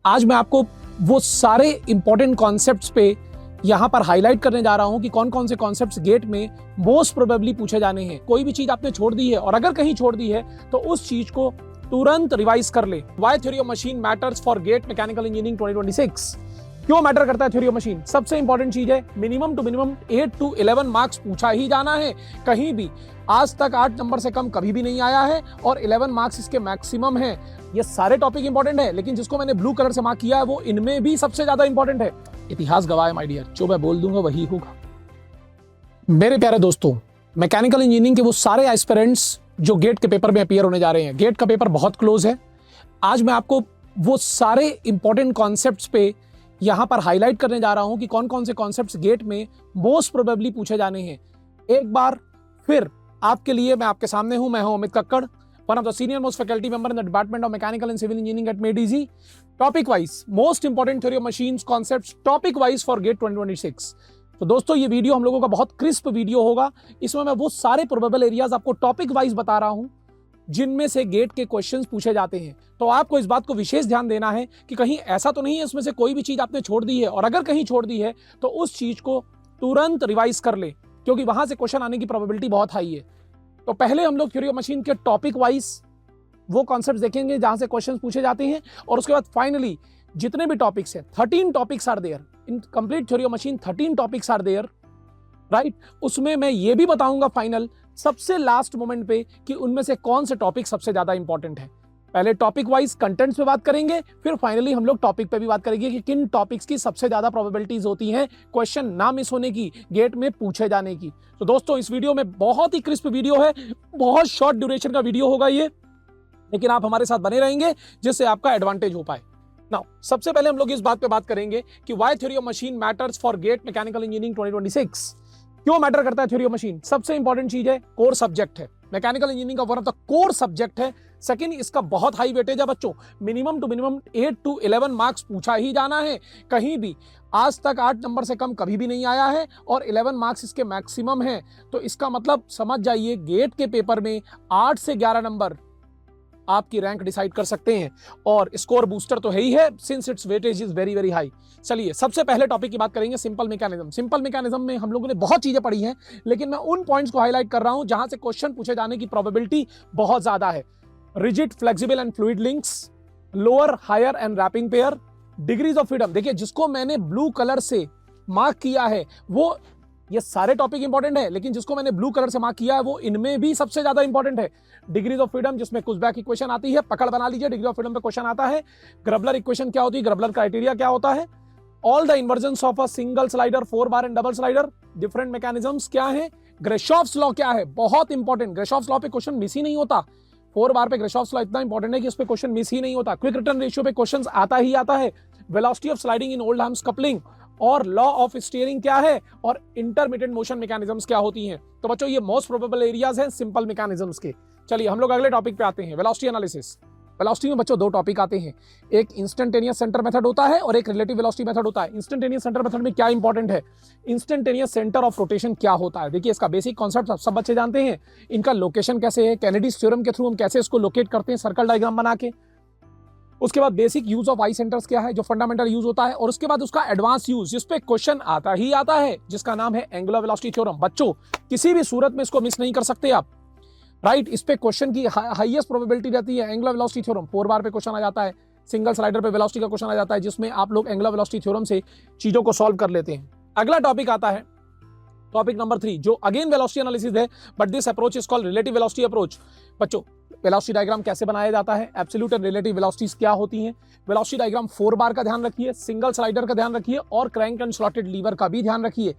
आज मैं आपको वो सारे इंपॉर्टेंट कॉन्सेप्ट्स पे यहाँ पर हाईलाइट करने जा रहा हूँ कि कौन कौन से कॉन्सेप्ट्स गेट में मोस्ट प्रोबेबली पूछे जाने हैं। कोई भी चीज आपने छोड़ दी है और अगर कहीं छोड़ दी है तो उस चीज को तुरंत रिवाइज कर ले। Why theory of machine matters for GATE mechanical engineering 2026। क्यों मैटर करता है थ्योरी ऑफ मशीन? सबसे इंपॉर्टेंट चीज है, minimum to minimum 8 to 11 marks पूछा ही जाना है कहीं भी। आज तक 8 नंबर से कम कभी भी नहीं आया है और 11 मार्क्स इसके मैक्सिमम है। ये सारे टॉपिक इंपॉर्टेंट है, लेकिन जिसको मैंने ब्लू कलर से मार्क किया है वो इनमें भी सबसे ज्यादा इंपॉर्टेंट है। इतिहास गवाह है माय डियर, जो मैं बोल दूंगा वही होगा। मेरे प्यारे दोस्तों, मैकेनिकल इंजीनियरिंग के वो सारे एस्पिरेंट्स जो गेट के पेपर में अपीयर होने जा रहे हैं, गेट का पेपर बहुत क्लोज है। आज मैं आपको वो सारे इंपॉर्टेंट कॉन्सेप्ट्स पे यहां पर हाईलाइट करने जा रहा हूं कि कौन कौन से कॉन्सेप्ट्स गेट में मोस्ट प्रोबेबली पूछे जाने हैं। एक बार फिर आपके लिए मैं आपके सामने हूं। मैं हूं Amit Kakkar, one of the senior most faculty member in the department of mechanical and civil engineering at Made Easy. Topic wise most important theory of machines concepts topic wise for GATE 2026। तो दोस्तों, ये वीडियो हम लोगों का बहुत क्रिस्प वीडियो होगा। इसमें मैं वो सारे प्रोबेबल एरियाज आपको टॉपिक वाइज बता रहा हूं जिनमें से गेट के क्वेश्चंस पूछे जाते हैं। तो आपको इस बात को विशेष ध्यान देना है कि कहीं ऐसा तो नहीं है इसमें से कोई भी चीज आपने छोड़ दी है, और अगर कहीं छोड़ दी है तो उस चीज को तुरंत रिवाइज कर ले, क्योंकि वहां से क्वेश्चन आने की प्रोबेबिलिटी बहुत हाई है। तो पहले हम लोग थ्योरी ऑफ मशीन के टॉपिक वाइज वो कॉन्सेप्ट देखेंगे जहां से क्वेश्चन पूछे जाते हैं, और उसके बाद फाइनली जितने भी टॉपिक्स हैं, 13 topics are there in complete theory of machine, 13 topics are there, right. उसमें मैं ये भी बताऊंगा फाइनल सबसे लास्ट मोमेंट पे कि उनमें से कौन से टॉपिक सबसे ज्यादा इंपॉर्टेंट है। पहले टॉपिक वाइज कंटेंट्स पे बात करेंगे, फिर फाइनली हम लोग टॉपिक पे भी बात करेंगे कि किन टॉपिक्स की सबसे ज्यादा प्रोबेबिलिटीज होती हैं क्वेश्चन ना मिस होने की, गेट में पूछे जाने की। तो दोस्तों, इस वीडियो में बहुत ही क्रिस्प वीडियो है, बहुत शॉर्ट ड्यूरेशन का वीडियो होगा ये, लेकिन आप हमारे साथ बने रहेंगे जिससे आपका एडवांटेज हो पाए। नाउ, सबसे पहले हम लोग इस बात पे बात करेंगे कि why theory of machine matters for GATE mechanical engineering 2026। क्यों मैटर करता है थ्योरी ऑफ मशीन? सबसे इंपॉर्टेंट चीज है, कोर सब्जेक्ट है, मैकेनिकल इंजीनियरिंग का one of the core subject है। सेकंड, इसका बहुत हाई वेटेज है बच्चों, minimum to minimum 8 to 11 marks पूछा ही जाना है कहीं भी। आज तक 8 नंबर से कम कभी भी नहीं आया है और 11 मार्क्स इसके मैक्सिमम है। तो इसका मतलब समझ जाइए, गेट के पेपर में 8 से 11 नंबर आपकी रैंक डिसाइड कर सकते हैं, और स्कोर बूस्टर तो है ही है since it's weightage is very very high. चलिए, सबसे पहले टॉपिक की बात करेंगे, सिंपल मैकेनिज्म। सिंपल मैकेनिज्म में हम लोगों ने बहुत चीजें पढ़ी हैं, लेकिन मैं उन पॉइंट्स को हाईलाइट कर रहा हूं जहां से क्वेश्चन पूछे जाने की प्रोबेबिलिटी बहुत ज्यादा है। Rigid, flexible and fluid links, lower, higher and wrapping pair, degrees of freedom. देखिए, जिसको मैंने ब्लू कलर से मार्क किया है वो, ये सारे टॉपिक इंपॉर्टेंट है, लेकिन जिसको मैंने ब्लू कलर से मार्क किया है वो इनमें भी सबसे ज्यादा इंपॉर्टेंट है। डिग्रीज ऑफ फ्रीडम, जिसमें कुशबैक इक्वेशन आती है, पकड़ बना लीजिए, डिग्री ऑफ फ्रीडम पे क्वेश्चन आता है। ग्रबलर इक्वेशन क्या होती है, ग्रबलर क्राइटेरिया क्या होता है, all the इन्वर्जन्स of a single slider, 4 bar and double slider, different mechanisms क्या है, ग्रेशॉफ्स लॉ क्या है, बहुत इंपॉर्टेंट। ग्रेशॉफ्स लॉ पे क्वेश्चन मिस ही नहीं होता। 4 बार पे ग्रेशॉफ्स लॉ इतना इंपॉर्टेंट है कि इस पे क्वेश्चन मिस ही नहीं होता। क्विक रिटर्न रेशियो पे क्वेश्चन आता ही आता है। Velocity of sliding in Oldham's coupling, और लॉ ऑफ स्टीयरिंग क्या है, और इंटरमिटेंट मोशन मैकेनिज्म्स क्या होती हैं। तो बच्चों, ये मोस्ट प्रोबेबल एरियाज हैं सिंपल मैकेनिज्म्स के। चलिए हम लोग अगले टॉपिक पे आते हैं, वेलोसिटी एनालिसिस। वेलोसिटी में बच्चों 2 टॉपिक आते हैं, एक इंस्टेंटेनियस सेंटर मेथड होता है और एक रिलेटिव वेलोसिटी मेथड होता है। इंस्टेंटेनियस सेंटर मेथड में क्या इंपॉर्टेंट है, इंस्टेंटेनियस सेंटर ऑफ रोटेशन क्या होता है। देखिए, इसका बेसिक कॉन्सेप्ट सब बच्चे जानते हैं। इनका लोकेशन कैसे है, कैनेडीज थ्योरम के थ्रू हम कैसे इसको लोकेट करते हैं सर्कल डायग्राम बना के। उसके बाद basic use of I centres क्या है, जो फंडामेंटल यूज होता है, और उसके बाद उसका एडवांस यूज जिस पे क्वेश्चन आता ही आता है, जिसका नाम है एंगुलर वेलोसिटी थ्योरम। बच्चों, किसी भी सूरत में इसको मिस नहीं कर सकते आप, राइट। इस पे क्वेश्चन की हाईएस्ट प्रोबेबिलिटी रहती है एंगुलर वेलोसिटी थ्योरम। 4 बार पे क्वेश्चन आ जाता है, सिंगल स्लाइडर पे वेलोसिटी का क्वेश्चन आ जाता है, जिसमें आप लोग एंगुलर वेलोसिटी थ्योरम से चीजों को सॉल्व कर लेते हैं। अगला टॉपिक आता है, टॉपिक नंबर 3, जो अगेन वेलोसिटी एनालिसिस है, but this approach is called relative velocity approach. बच्चों, वेलोसिटी डायग्राम कैसे बनाया जाता है, एब्सोल्यूट एंड रिलेटिव वेलोसिटीज क्या होती हैं। वेलोसिटी डायग्राम 4 बार का ध्यान रखिए, सिंगल स्लाइडर का ध्यान रखिए, और क्रैंक एंड स्लॉटेड लीवर का भी ध्यान रखिए,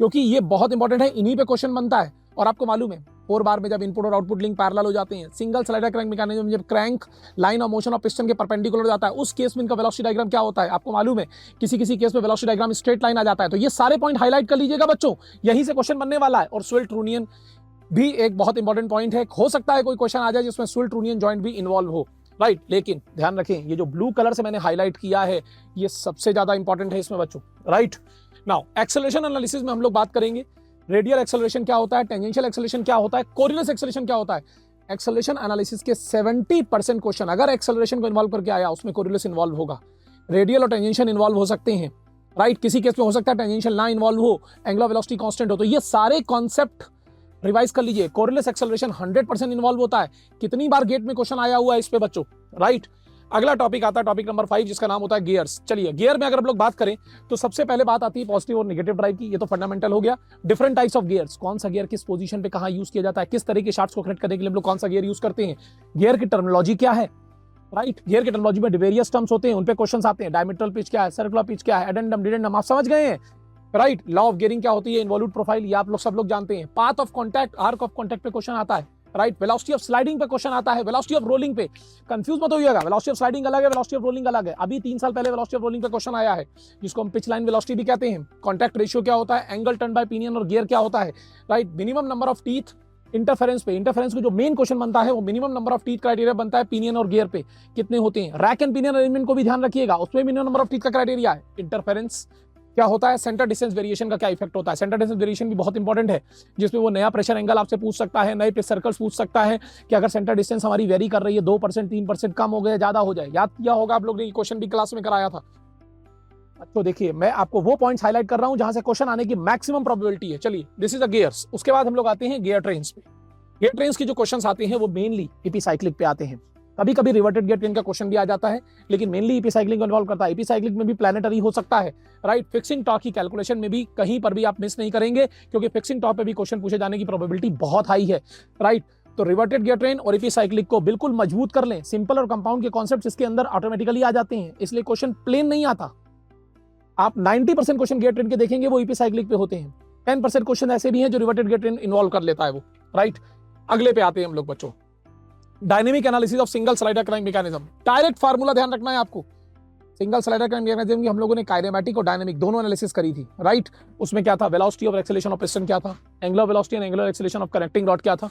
क्योंकि ये बहुत इंपॉर्टेंट है, इन्हीं पे क्वेश्चन बनता है। और आपको मालूम है, 4 बार में जब इनपुट और आउटपुट लिंक पैरेलल हो जाते हैं, सिंगल स्लाइडर क्रैंक मैकेनिज्म जब crank line of motion of piston के परपेंडिकुलर हो जाता है, उस केस में इनका वेलोसिटी डायग्राम क्या होता है आपको मालूम है। किसी किसी केस में वेलोसिटी डायग्राम स्ट्रेट लाइन आ जाता है। तो ये सारे पॉइंट हाईलाइट कर लीजिएगा बच्चों, यहीं से क्वेश्चन बनने वाला है। और स्वेल्ट यूनियन भी एक बहुत इंपॉर्टेंट पॉइंट है, हो सकता है कोई क्वेश्चन आ जाए जिसमें स्वेल्ट यूनियन जॉइंट भी इन्वॉल्व हो, राइट। लेकिन ध्यान रखें, ये जो ब्लू कलर से मैंने हाईलाइट किया है ये सबसे ज्यादा इंपॉर्टेंट है इसमें बच्चों, राइट। नाउ, एक्सेलरेशन एनालिसिस में हम लोग बात करेंगे, रेडियल एक्सेलरेशन क्या होता है, टेंजेंशियल एक्सेलरेशन क्या होता है, कोरिलेस एक्सेलरेशन क्या होता है। एक्सेलरेशन एनालिसिस के 70% क्वेश्चन अगर एक्सेलरेशन को इन्वॉल्व करके आया उसमें कोरिलेस इन्वॉल्व होगा। रेडियल और टेंजेंशियल इन्वॉल्व हो सकते हैं, राइट। किसी केस में हो सकता है टेंजेंशियल ना इन्वॉल्व हो, एंगुलर वेलोसिटी कांस्टेंट हो। तो ये सारे कॉन्सेप्ट रिवाइज कर लीजिए। कोरिलेस एक्सेलरेशन 100% इन्वॉल्व होता है। कितनी बार गेट में क्वेश्चन आया हुआ है इस पे बच्चों, राइट। अगला टॉपिक आता है टॉपिक नंबर 5, जिसका नाम होता है गियर्स। चलिए, गियर में अगर हम लोग बात करें तो सबसे पहले बात आती है पॉजिटिव और नेगेटिव ड्राइव की। ये तो फंडामेंटल हो गया। डिफरेंट टाइप्स ऑफ गियर्स, कौन सा गियर किस पोजीशन पे कहां यूज किया जाता है, किस तरह के शाफ्ट्स को कनेक्ट करने के लिए हम लोग कौन सा गियर यूज करते हैं, गियर की टर्मिनोलॉजी क्या है, राइट। गियर की टर्मिनोलॉजी में वेरियस टर्म्स होते हैं, उन पे क्वेश्चंस आते हैं। डायमीट्रल पिच क्या है, सर्कुलर पिच क्या है, एडेंडम डिडेंडम, आप समझ गए हैं, राइट। लॉ ऑफ गियरिंग क्या होती है, इन्वॉल्यूट प्रोफाइल, ये आप लोग सब लोग जानते हैं। Path of contact, arc of contact पे क्वेश्चन आता है, राइट। वेलोसिटी ऑफ स्लाइडिंग पे क्वेश्चन आता है, वेलोसिटी ऑफ रोलिंग पे। कंफ्यूज मत होइएगा, वेलोसिटी ऑफ स्लाइडिंग अलग है, वेलोसिटी ऑफ रोलिंग अलग है। अभी 3 साल पहले वेलोसिटी ऑफ रोलिंग पे क्वेश्चन आया है, जिसको हम पिच लाइन वेलोसिटी भी कहते हैं। कांटेक्ट रेशियो क्या होता है, एंगल टर्न बाय पिनियन और गियर क्या होता है, right. Minimum number of teeth interference पे, इंटरफेरेंस को जो मेन क्वेश्चन बनता है वो minimum number of teeth criteria बनता है पिनियन और गियर पे कितने होते हैं। रैक एंड पिनियन अरेंजमेंट को भी ध्यान रखिएगा, उसमें मिनिमम नंबर ऑफ टीथ का क्राइटेरिया है। इंटरफेरेंस क्या होता है, सेंटर डिस्टेंस वेरिएशन का क्या इफेक्ट होता है। सेंटर डिस्टेंस वेरिएशन भी बहुत इंपॉर्टेंट है, जिसमें वो नया प्रेशर एंगल आपसे पूछ सकता है, नए सर्कल्स पूछ सकता है कि अगर सेंटर डिस्टेंस हमारी वेरी कर रही है 2% 3% कम हो गया, ज्यादा हो जाए। याद किया होगा आप लोग ने, क्वेश्चन भी क्लास में कराया था। तो देखिए, मैं आपको वो पॉइंट्स हाईलाइट कर रहा हूं जहां से क्वेश्चन आने की मैक्सिमम प्रोबेबिलिटी है। चलिए, दिस इज अ गियर्स। उसके बाद हम लोग आते हैं गियर ट्रेन्स पे। गियर ट्रेन्स की जो क्वेश्चंस आते हैं वो मेनली एपीसाइक्लिक पे आते हैं। कभी कभी रिवर्टेड गियर ट्रेन का क्वेश्चन भी आ जाता है, लेकिन मेनली एपीसाइक्लिक को इन्वॉल्व करता है। एपीसाइक्लिक में भी प्लैनेटरी हो सकता है, राइट। फिक्सिंग टॉर्क की कैलकुलेशन में भी कहीं पर भी आप मिस नहीं करेंगे, क्योंकि फिक्सिंग टॉर्क पे भी क्वेश्चन पूछे जाने की प्रोबेबिलिटी बहुत हाई है, राइट। तो रिवर्टेड गियर ट्रेन और एपीसाइक्लिक को बिल्कुल मजबूत कर लें। सिंपल और कंपाउंड के कॉन्सेप्ट इसके अंदर ऑटोमेटिकली आ जाते हैं, इसलिए क्वेश्चन प्लेन नहीं आता। आप 90% क्वेश्चन गियर ट्रेन के देखेंगे वो एपीसाइक्लिक पे होते हैं। 10% क्वेश्चन ऐसे भी हैं जो रिवर्टेड गियर ट्रेन इन्वॉल्व कर लेता है वो, राइट। अगले पे आते हैं हम लोग बच्चों, dynamic analysis of single slider crank mechanism. Direct formula ध्यान रखना है आपको। सिंगल स्लाइडर क्रैंक मैकेनिज्म की हम लोगों ने काइनेमैटिक और डायनेमिक दोनों एनालिसिस करी थी, राइट। उसमें क्या था, velocity of acceleration of piston क्या था, angular velocity and angular acceleration of connecting rod क्या था,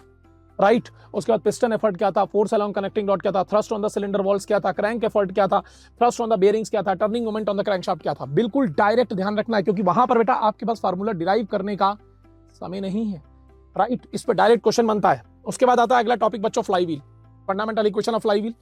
राइट। उसके बाद पिस्टन एफर्ट क्या था, फोर्स अलोंग कनेक्टिंग रॉड क्या था, thrust on the cylinder walls क्या था, क्रैंक एफर्ट क्या था, थ्रस्ट ऑन द बेयरिंग्स क्या था, turning moment on the crankshaft क्या था। बिल्कुल डायरेक्ट ध्यान रखना है, क्योंकि वहां पर बेटा आपके पास फार्मूला डिराइव करने का समय नहीं है, राइट। इस पर डायरेक्ट क्वेश्चन बनता है। उसके बाद आता है अगला टॉपिक बच्चों, flywheel. Fundamental equation of flywheel,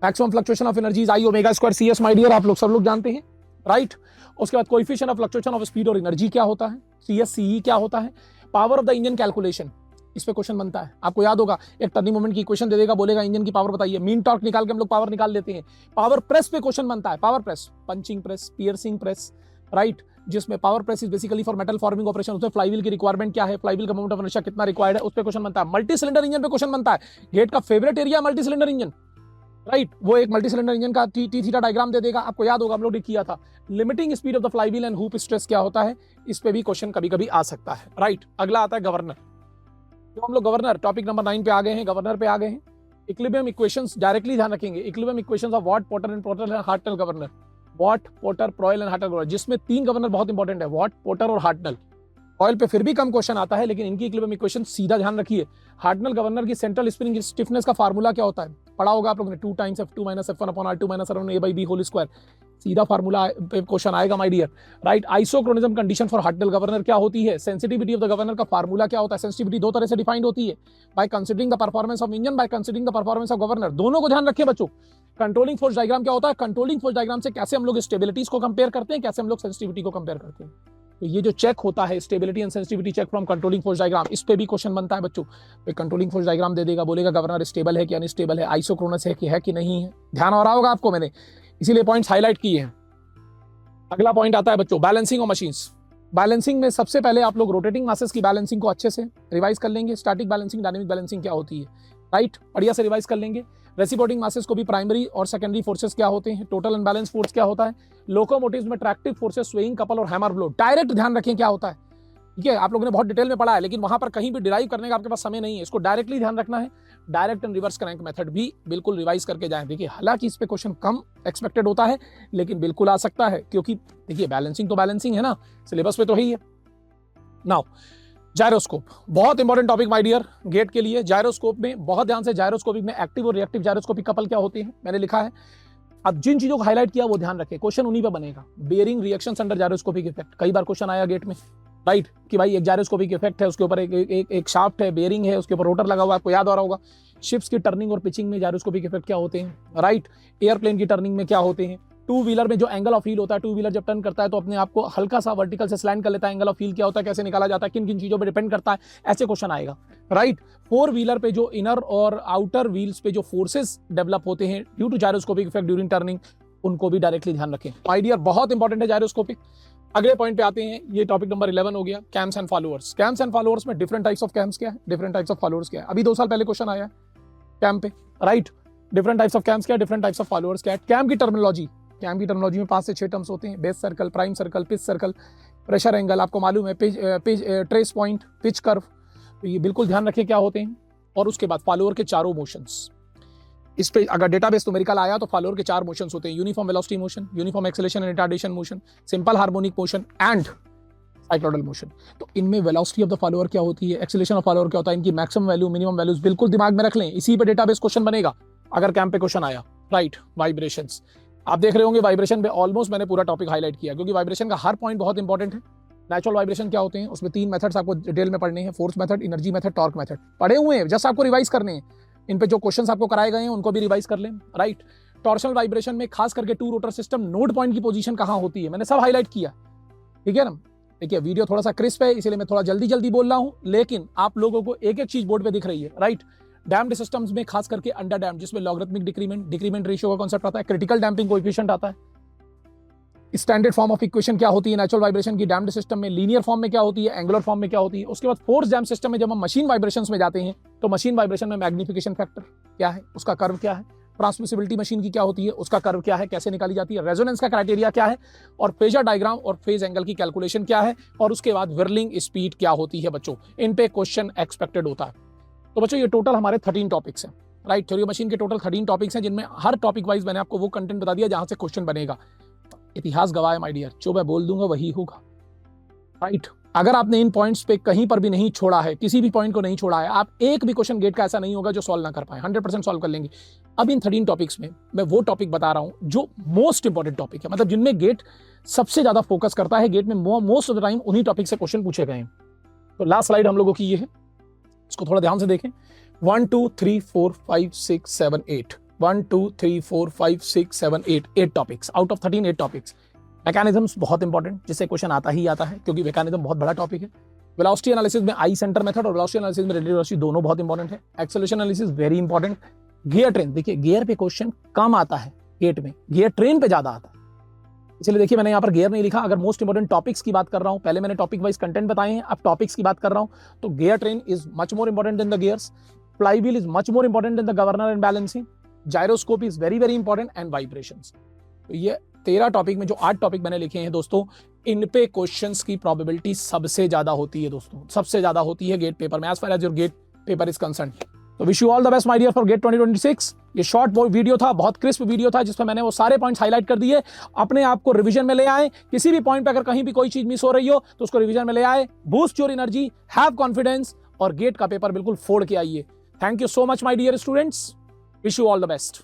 maximum fluctuation of energy I omega square CS my dear, आप लोग सब लोग जानते हैं, राइट। उसके बाद coefficient of fluctuation of speed और एनर्जी क्या होता है, CS CE क्या होता है, power of the engine calculation, इस पे क्वेश्चन बनता है। आपको याद होगा, एक टर्निंग मोमेंट की इक्वेशन दे देगा, बोलेगा इंजन की पावर बताइए, मीन टॉर्क निकाल के हम लोग पावर निकाल लेते हैं। पावर प्रेस पे क्वेश्चन बनता है, power press, punching press, piercing press, right. जिसमें power press is basically for metal forming operation. उसमें फ्लाईव्हील की रिक्वायरमेंट क्या है, फ्लाईव्हील का मोमेंट ऑफ इनर्शिया कितना रिक्वायर्ड है, उस पे क्वेश्चन बनता है। मल्टी सिलेंडर इंजन पे क्वेश्चन बनता है। गेट का favourite area multi cylinder engine, right. वो एक मल्टी सिलेंडर इंजन का टी थीटा डायग्राम दे देगा, आपको याद होगा हम लोग ने किया था। Limiting speed of the flywheel and hoop stress क्या होता है, इस पे भी क्वेश्चन कभी कभी आ सकता है, राइट। अगला आता है गवर्नर। तो हम लोग गवर्नर टॉपिक नंबर 9 पे आ गए हैं, गवर्नर पे आ गए हैं। इक्विलिब्रियम इक्वेशंस डायरेक्टली ध्यान रखेंगे। Equilibrium equations of Watt, Porter and Proell and Hartnell governor. Watt, Porter, Proell and Hartnell governor, जिसमें 3 गवर्नर बहुत इंपॉर्टेंट है, वॉट, पोर्टर और हार्टनल। ऑयल पे फिर भी कम क्वेश्चन आता है, लेकिन इनकी इक्विलिब्रियम इक्वेशन सीधा ध्यान रखिए। हार्टनल गवर्नर की सेंट्रल स्प्रिंग स्टिफनेस का फार्मूला क्या होता है, पढ़ा होगा आप लोगों ने, 2 times F2 - F1 upon R2 - R1 A/B whole square. सीधा फार्मूला पे क्वेश्चन आएगा my dear, right. Isochronism condition for Hartnell governor क्या होती है, सेंसिटिविटी ऑफ द गवर्नर का फार्मूला क्या होता है। सेंसिटिविटी 2 तरह से डिफाइंड होती है, by considering the performance of engine, by considering the performance of governor. दोनों को ध्यान रखिए बच्चों। कंट्रोलिंग फोर्स डायग्राम क्या होता है, कंट्रोलिंग फोर्स डायग्राम से कैसे हम लोग स्टेबिलिटीज को कंपेयर करते हैं, कैसे हम लोग सेंसिटिविटी को कंपेयर करते हैं। तो ये जो चेक होता है, stability and sensitivity check from controlling force diagram, इस पे भी क्वेश्चन बनता है बच्चों। कंट्रोलिंग फोर्स डायग्राम दे देगा, बोलेगा गवर्नर स्टेबल है कि अनस्टेबल है, आइसोक्रोनस है कि नहीं है। ध्यान आ रहा होगा आपको, मैंने इसीलिए पॉइंट्स हाईलाइट किए हैं। अगला पॉइंट आता है बच्चों, बैलेंसिंग ऑफ मशीन्स। बैलेंसिंग में सबसे पहले आप लोग रोटेटिंग मासेस की बैलेंसिंग को अच्छे से रिवाइज कर लेंगे। स्टैटिक बैलेंसिंग, डायनेमिक बैलेंसिंग क्या होती है, राइट, बढ़िया से रिवाइज कर लेंगे। रेसिप्रोकेटिंग मासेस को भी प्राइमरी और सेकेंडरी फोर्सेस क्या होते हैं, टोटल अनबैलेंस फोर्स क्या होता है, लोकोमोटिव्स में ट्रैक्टिव फोर्सेस, स्वेइंग कपल और हैमर ब्लो। डायरेक्ट ध्यान रखें क्या होता है, ठीक है। आप लोगों ने बहुत डिटेल में पढ़ा है, लेकिन वहां पर कहीं भी डिराइव करने का आपके पास समय नहीं है, इसको डायरेक्टली ध्यान रखना है। Direct and reverse crank method भी बिल्कुल रिवाइज करके जाएं। देखिए, हालांकि इस पे क्वेश्चन कम एक्सपेक्टेड होता है, लेकिन बिल्कुल आ सकता है, क्योंकि देखिए बैलेंसिंग तो बैलेंसिंग है ना, सिलेबस पे तो ही है। नाउ जायरोस्कोप, बहुत important topic my dear GATE के लिए। जायरोस्कोप में बहुत ध्यान से, जायरोस्कोपिक में एक्टिव और रिएक्टिव जायरोस्कोपिक कपल क्या होते हैं मैंने लिखा है। अब जिन चीजों को हाईलाइट किया वो ध्यान रखें, क्वेश्चन उन्हीं पे बनेगा। Bearing reactions under gyroscopic effect, कई बार क्वेश्चन आया गेट में, राइट, कि भाई एक जायरोस्कोपिक इफेक्ट है, उसके ऊपर एक शाफ्ट है, बेयरिंग है, उसके ऊपर रोटर लगा हुआ है, आपको याद आ रहा होगा। शिप्स की टर्निंग और पिचिंग में जायरोस्कोपिक इफेक्ट क्या होते हैं, राइट। एयरप्लेन की टर्निंग में क्या होते हैं, टू व्हीलर में जो एंगल ऑफ व्हील होता है, टू व्हीलर जब टर्न करता है तो अपने आप को हल्का सा वर्टिकल से स्लैंट कर लेता है। एंगल ऑफ व्हील क्या होता है, कैसे निकाला जाता है, किन किन चीजों पे डिपेंड करता है, ऐसे क्वेश्चन आएगा, राइट। फोर व्हीलर पे जो इनर और आउटर व्हील्स पे जो फोर्सेस डेवलप होते हैं due to gyroscopic effect during turning, उनको भी डायरेक्टली ध्यान रखें। माय डियर, बहुत इंपॉर्टेंट है जायरोस्कोपिक। अगले पॉइंट पे आते हैं, ये टॉपिक नंबर 11 हो गया, cams and followers. Cams and followers में डिफरेंट टाइप्स ऑफ कैम्स क्या है, डिफरेंट टाइप्स ऑफ फॉलोअर्स क्या है। अभी 2 साल पहले क्वेश्चन आया कैम पे, right. Different types of cams क्या है, डिफरेंट टाइप्स ऑफ फॉलोअर्स क्या है। कैम की टर्मिनोलॉजी में 5 से 6 टर्म्स होते हैं। Base circle, prime circle, pitch circle, pressure angle, आपको मालूम है, ट्रेस पॉइंट, पिच कर्व, तो ये बिल्कुल ध्यान रखें क्या होते हैं। और उसके बाद फॉलोअर के चारों मोशंस, इस पे अगर डेटाबेस न्यूमेरिकल आया तो फॉलोअर के 4 मोशंस होते हैं, uniform velocity motion, uniform acceleration and retardation motion, simple harmonic motion and cycloidal motion. तो इनमें वेलोसिटी ऑफ द फॉलोअर क्या होती है, एक्सेलरेशन ऑफ फॉलोअर क्या होता है, इनकी मैक्सिमम वैल्यू, मिनिमम वैल्यूज बिल्कुल दिमाग में रख लें। इसी पे डेटाबेस क्वेश्चन बनेगा अगर कैंप पे क्वेश्चन आया, राइट। वाइब्रेशंस, आप देख रहे होंगे वाइब्रेशन पे ऑलमोस्ट मैंने पूरा टॉपिक हाईलाइट किया, क्योंकि वाइब्रेशन का हर पॉइंट बहुत इंपॉर्टेंट है। नेचुरल वाइब्रेशन क्या होते हैं, उसमें 3 मेथड्स आपको डिटेल में पढ़ने हैं, force method, energy method, torque method. पढ़े हुए हैं, जस्ट आपको रिवाइज करने हैं। इन पे जो क्वेश्चंस आपको कराए गए हैं उनको भी रिवाइज कर लें, राइट। टॉर्शनल वाइब्रेशन में खास करके 2 रोटर सिस्टम नोड पॉइंट की पोजीशन कहां होती है, मैंने सब हाईलाइट किया, ठीक है ना। देखिए वीडियो थोड़ा सा क्रिस्प है, इसलिए मैं थोड़ा जल्दी बोल रहा हूं, लेकिन आप लोगों को एक एक चीज बोर्ड पे दिख रही है, राइट। डैम्ड सिस्टम्स में खास करके अंडर डैम्ड, जिसमें लॉगरिथमिक डिक्रीमेंट रेशियो का कांसेप्ट आता है, क्रिटिकल डैम्पिंग कोएफिशिएंट आता है। स्टैंडर्ड फॉर्म ऑफ इक्वेशन क्या होती है नेचुरल वाइब्रेशन की डैम्ड सिस्टम में, लीनियर फॉर्म में क्या होती है, एंगुलर फॉर्म में क्या होती है। उसके बाद फोर्स डैम्ड सिस्टम में जब हम मशीन वाइब्रेशंस में जाते हैं तो मशीन वाइब्रेशन में मैग्निफिकेशन फैक्टर क्या है, उसका कर्व क्या है, ट्रांसमिसिबिलिटी मशीन की क्या होती है, उसका कर्व क्या है, कैसे निकाली जाती है, रेजोनेंस का क्राइटेरिया क्या है, और फेजर डायग्राम और फेज एंगल की कैलकुलेशन क्या है, और उसके बाद व्हिर्लिंग स्पीड क्या होती है बच्चों। इन पे क्वेश्चन एक्सपेक्टेड होता है। तो बच्चों ये टोटल हमारे 13 टॉपिक्स हैं, राइट। थ्योरी ऑफ मशीन के टोटल 13 टॉपिक्स हैं, जिनमें हर टॉपिक वाइज मैंने आपको वो कंटेंट बता दिया जहां से क्वेश्चन बनेगा। इतिहास गवाह है माय डियर, जो मैं बोल दूंगा वही होगा, राइट। अगर आपने इन पॉइंट्स पे कहीं पर भी नहीं छोड़ा है, किसी भी पॉइंट को नहीं छोड़ा है, आप एक भी क्वेश्चन गेट का ऐसा नहीं होगा जो सॉल्व ना कर पाए, 100% सॉल्व कर लेंगे। अब इन 13 टॉपिक्स में मैं वो टॉपिक बता रहा हूं जो मोस्ट इंपॉर्टेंट टॉपिक है, मतलब जिनमें गेट सबसे ज्यादा फोकस करता है, गेट में मोस्ट ऑफ द टाइम उन्हीं टॉपिक से क्वेश्चन पूछे गए हैं। तो लास्ट स्लाइड हम लोगों की ये है, इसको थोड़ा ध्यान से देखें। 1 2 3 4 5 6 7 8 1 2 3 4 5 6 7 8 topics out of 13, 8 topics. Mechanisms बहुत इंपॉर्टेंट, जिससे क्वेश्चन आता ही आता है, क्योंकि मैकेनिज्म बहुत बड़ा टॉपिक है। वेलोसिटी एनालिसिस में आई सेंटर मेथड और वेलोसिटी एनालिसिस में रिलेटिव वेलोसिटी दोनों बहुत इंपॉर्टेंट है। Acceleration analysis very important. Gear train, देखिए गियर पे क्वेश्चन कम आता है गेट में, गियर ट्रेन पे ज्यादा आता है, इसलिए देखिए मैंने यहाँ पर गियर नहीं लिखा। अगर मोस्ट इंपॉर्टेंट टॉपिक्स की बात कर रहा हूँ, पहले मैंने टॉपिक वाइज कंटेंट बताए हैं, अब टॉपिक्स की बात कर रहा हूँ, तो gear train is much more important than the gears, flywheel is much more important than the governor and balancing, gyroscope is very very important and vibrations. तो ये 13 टॉपिक में जो 8 टॉपिक मैंने लिखे हैं दोस्तों, इन पे क्वेश्चंस की प्रोबेबिलिटी सबसे ज्यादा होती है दोस्तों, सबसे ज्यादा होती है गेट पेपर में, as far as your GATE paper is concern. तो wish you all the best my dear for GATE 2026। ये शॉर्ट वीडियो था, बहुत क्रिस्प वीडियो था, जिसमें मैंने वो सारे पॉइंट्स हाईलाइट कर दिए। अपने आप को रिवीजन में ले आए, किसी भी पॉइंट पे अगर कहीं भी कोई चीज मिस हो रही हो तो उसको रिवीजन में ले आए, boost your energy, have confidence, और गेट का पेपर बिल्कुल फोड़ के आइए। Thank you so much my dear students, wish you all the best.